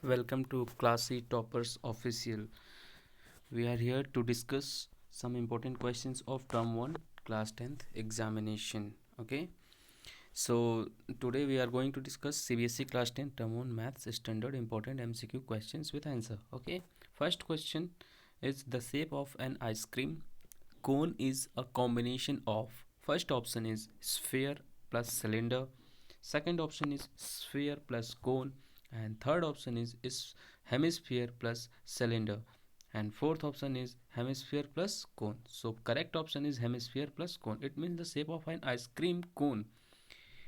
Welcome to Classy Toppers Official. We are here to discuss some important questions of Term 1 Class 10th examination. Okay, so today we are going to discuss CBSE Class 10 Term 1 Maths Standard Important MCQ questions with answer. Okay, first question is the shape of an ice cream cone is a combination of first option is sphere plus cylinder, second option is sphere plus cone, and third option is hemisphere plus cylinder, and fourth option is hemisphere plus cone. So correct option is hemisphere plus cone. It means the shape of an ice cream cone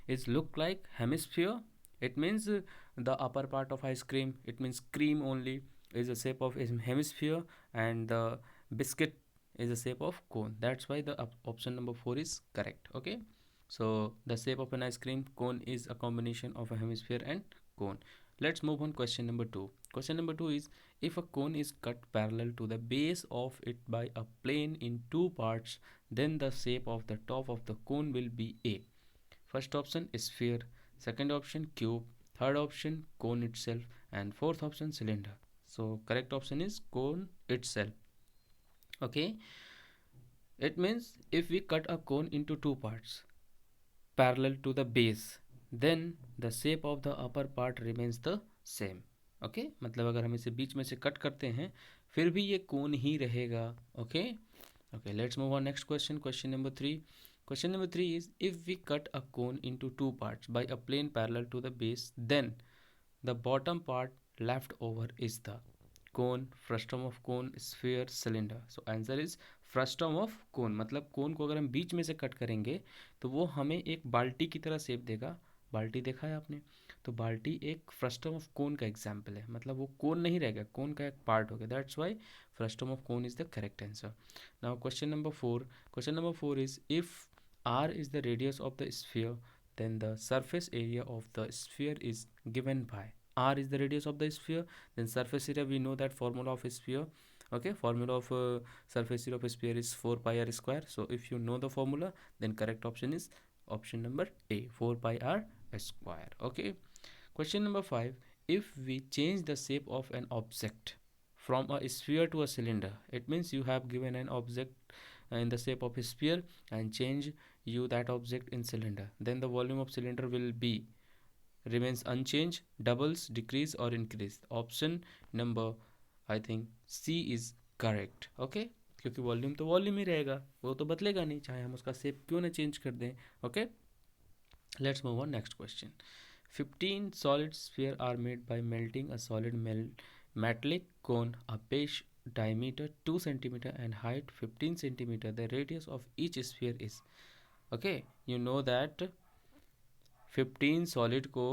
is look like hemisphere. It means the upper part of ice cream, it means cream only, is the shape of hemisphere, and the biscuit is the shape of cone. That's why the option number 4 is correct. Okay, so the shape of an ice cream cone is a combination of a hemisphere and cone. Let's move on. Question number 2. Question number 2 is, if a cone is cut parallel to the base of it by a plane in two parts, then the shape of the top of the cone will be A. First option is sphere, second option cube, third option cone itself, and fourth option cylinder. So correct option is cone itself. Okay, it means if we cut a cone into two parts parallel to the base, then the shape of the upper part remains the same. Okay मतलब अगर हम इसे बीच में से cut करते हैं फिर भी ये कोन ही रहेगा. Okay okay let's move on next question. Question number 3. Question number 3 is, if we cut a cone into two parts by a plane parallel to the base, then the bottom part left over is the cone, frustum of cone, sphere, cylinder. So answer is frustum of cone. मतलब कोन को अगर हम बीच में से cut करेंगे तो वो हमें एक बाल्टी की तरह शेप देगा. बाल्टी देखा है आपने, तो बाल्टी एक फ्रस्टम ऑफ कोन का एग्जाम्पल है. मतलब वो कोन नहीं रहेगा, कोन का एक पार्ट हो गया. That's why frustum of cone is the correct answer. Now question number 4. Question number 4 is, if r is the radius of the sphere, then the surface area of the sphere is given by r is the radius of the sphere, then surface area, we know that formula of a sphere. Okay, formula of surface area of a sphere is 4 pi r square. So if you know the formula, then correct option is option number A, 4 pi r square. Okay, question number 5. If we change the shape of an object from a sphere to a cylinder, it means you have given an object in the shape of a sphere and change you that object in cylinder, then the volume of cylinder will be remains unchanged, doubles, decrease or increase. Option number I think C is correct. Okay, क्योंकि volume तो volume ही रहेगा, वो तो बदलेगा नहीं चाहे हम उसका शेप क्यों ना चेंज कर दें. Okay, let's move on next question. 15 solid sphere are made by melting a solid metallic cone, a base diameter 2 centimeter and height 15 centimeter. The radius of each sphere is. Okay, you know that 15 solid को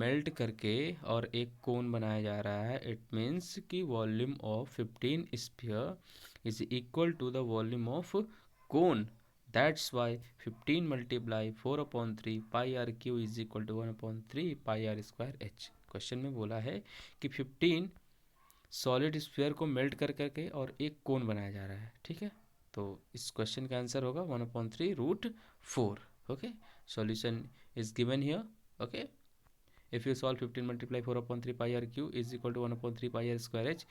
melt करके और एक cone बनाया जा रहा है. It means कि volume of 15 sphere is equal to the volume of cone. That's why 15 multiply 4/3 pi R cube is equal to 1/3 pi R square H. Question में बोला है कि 15 सॉलिड स्फीयर को मेल्ट कर करके और एक कोन बनाया जा रहा है. ठीक है, तो इस क्वेश्चन का आंसर होगा 1/3√4. Okay, solution is given here. Okay, if you solve 15 multiply 4/3 pi r q is equal to 1/3 pi r square h.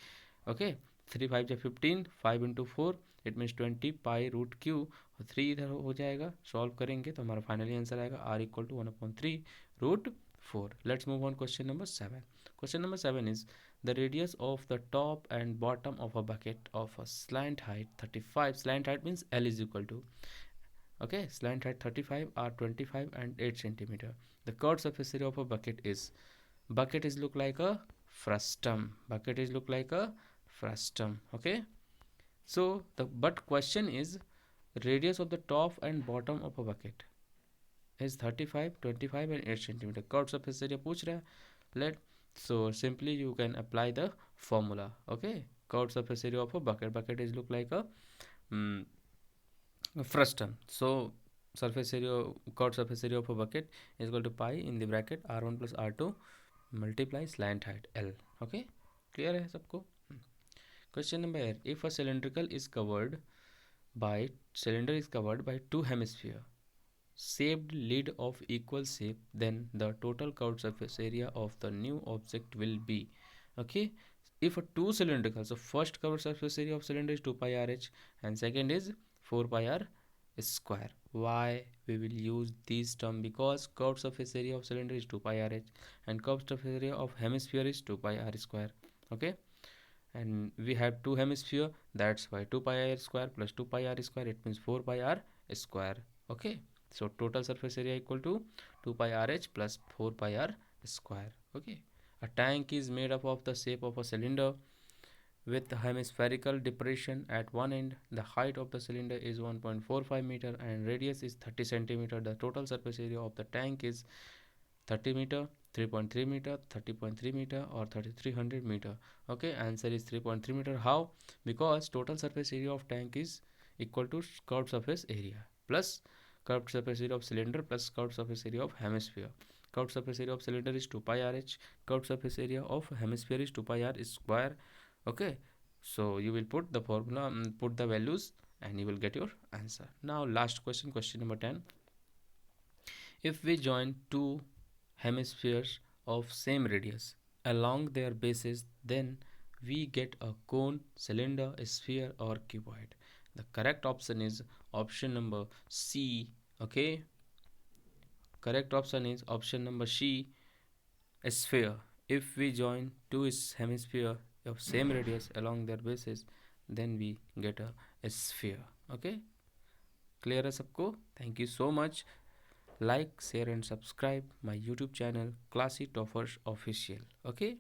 Okay, 3 5 जा 15, 5 into 4 it means 20 pi root cube और 3 इधर हो जाएगा. सॉल्व करेंगे तो हमारा फाइनली आंसर आएगा r equal to 1/3√4. Let's move on question number 7. Question number 7 is, the radius of the top and bottom of a bucket of a slant height 35. Slant height means L is equal to, okay, slant height 35 are 25 and 8 centimeter. The curved surface area of a bucket is, bucket is look like a frustum, bucket is look like a frustum. Okay, so the but question is, radius of the top and bottom of a bucket is 35, 25 and 8 centimeter. Curved surface area पूछ रहा है. Let, so simply you can apply the formula. Okay, curved surface area of a bucket, bucket is look like a frustum. So surface area, curved surface area of a bucket is equal to pi in the bracket r1 plus r2 multiply slant height L. Okay, clear है सबको. Question number 8. If a cylindrical is covered by, cylinder is covered by two hemisphere shaped lid of equal shape, then the total curved surface area of the new object will be. Okay, if a two cylindrical, so first curved surface area of cylinder is 2 pi rh and second is 4 pi r square. Why we will use this term? Because curved surface area of cylinder is 2 pi rh and curved surface area of hemisphere is 2 pi r square. Okay, and we have two hemisphere, that's why 2 pi r square plus 2 pi r square, it means 4 pi r square. Okay, so total surface area equal to 2 pi rh plus 4 pi r square. Okay, a tank is made up of the shape of a cylinder with hemispherical depression at one end. The height of the cylinder is 1.45 meter and radius is 30 centimeter. The total surface area of the tank is 30 meter, 3.3 meter, 30.3 meter or 3300 meter. Okay, answer is 3.3 meter. How? Because total surface area of tank is equal to curved surface area plus curved surface area of cylinder plus curved surface area of hemisphere. Curved surface area of cylinder is 2 pi rh, curved surface area of hemisphere is 2 pi r square. Okay, so you will put the formula, put the values and you will get your answer. Now last question, question number 10. If we join two hemispheres of same radius along their bases, then we get a cone, cylinder, sphere or cuboid. The correct option is option number C. Okay, correct option is option number C, a sphere. If we join two hemisphere of same radius along their bases, then we get a sphere. Okay, clear है सबको? Thank you so much. Like, share and subscribe my YouTube channel Classy Toffers Official. Okay.